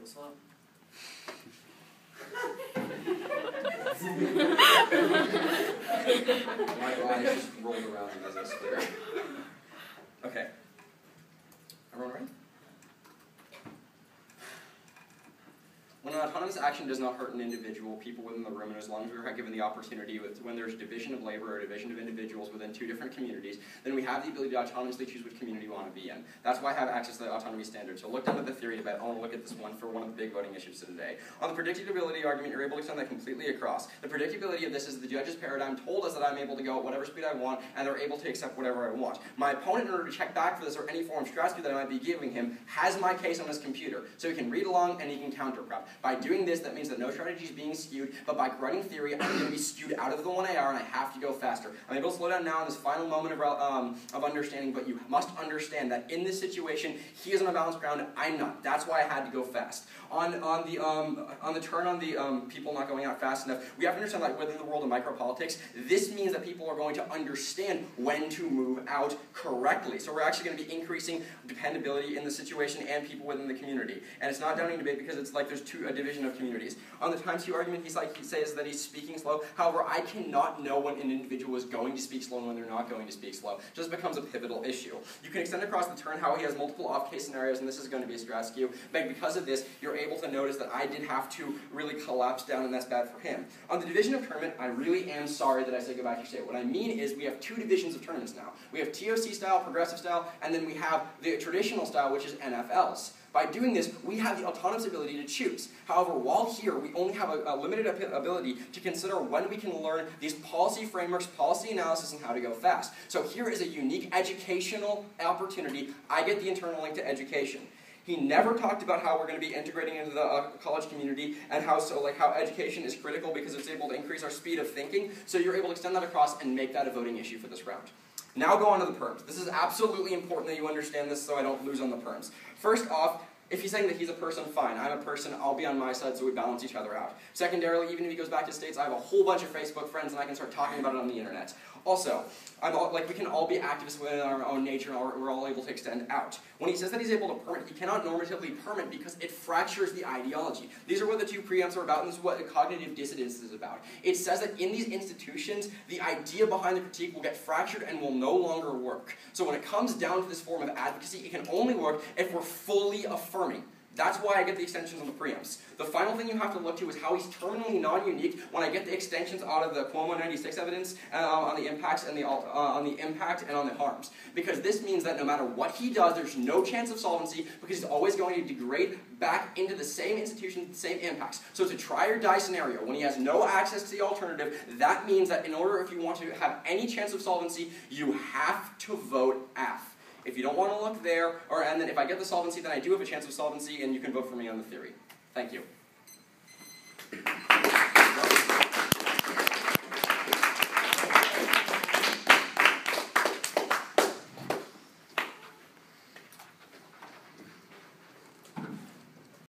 slow. My eyes just rolled around as I stare. Okay. Everyone ready? When an autonomous action does not hurt an individual, people within the room, and as long as we are given the opportunity, when there's division of labor or division of individuals within two different communities, then we have the ability to autonomously choose which community we want to be in. That's why I have access to the autonomy standard. So look down at the theory debate. I want to look at this one for one of the big voting issues of today. On the predictability argument, you're able to extend that completely across. The predictability of this is the judge's paradigm told us that I'm able to go at whatever speed I want, and they're able to accept whatever I want. My opponent, in order to check back for this or any form of strategy that I might be giving him, has my case on his computer. So he can read along and he can counter prep. By doing this, that means that no strategy is being skewed, but by running theory, I'm going to be skewed out of the 1AR and I have to go faster. I'm able to slow down now in this final moment of understanding, but you must understand that in this situation, he is on a balanced ground, I'm not. That's why I had to go fast. On the turn on the people not going out fast enough, we have to understand that within the world of micropolitics, this means that people are going to understand when to move out correctly. So we're actually going to be increasing dependability in the situation and people within the community. And it's not downing debate because it's like there's a division of communities. On the times two argument, he says that he's speaking slow. However, I cannot know when an individual is going to speak slow and when they're not going to speak slow. It just becomes a pivotal issue. You can extend across the turn how he has multiple off-case scenarios, and this is going to be a strat skew. But because of this, you're able to notice that I did have to really collapse down, and that's bad for him. On the division of tournament, I really am sorry that I said go back to state. What I mean is we have two divisions of tournaments now. We have TOC style, progressive style, and then we have the traditional style, which is NFLs. By doing this, we have the autonomous ability to choose. However, while here, we only have a limited ability to consider when we can learn these policy frameworks, policy analysis, and how to go fast. So here is a unique educational opportunity. I get the internal link to education. He never talked about how we're going to be integrating into the college community and how education is critical because it's able to increase our speed of thinking. So you're able to extend that across and make that a voting issue for this round. Now go on to the perms. This is absolutely important that you understand this so I don't lose on the perms. First off, if he's saying that he's a person, fine. I'm a person, I'll be on my side so we balance each other out. Secondarily, even if he goes back to states, I have a whole bunch of Facebook friends and I can start talking about it on the internet. Also, we can all be activists within our own nature and we're all able to extend out. When he says that he's able to permit, he cannot normatively permit because it fractures the ideology. These are what the two preempts are about, and this is what cognitive dissonance is about. It says that in these institutions, the idea behind the critique will get fractured and will no longer work. So when it comes down to this form of advocacy, it can only work if we're fully affirming. That's why I get the extensions on the preempts. The final thing you have to look to is how he's terminally non-unique when I get the extensions out of the Cuomo 96 evidence on the impacts and on the impact and on the harms. Because this means that no matter what he does, there's no chance of solvency because he's always going to degrade back into the same institution, the same impacts. So it's a try or die scenario. When he has no access to the alternative, that means that in order, if you want to have any chance of solvency, you have to vote F. If you don't want to look there, and then if I get the solvency, then I do have a chance of solvency, and you can vote for me on the theory. Thank you.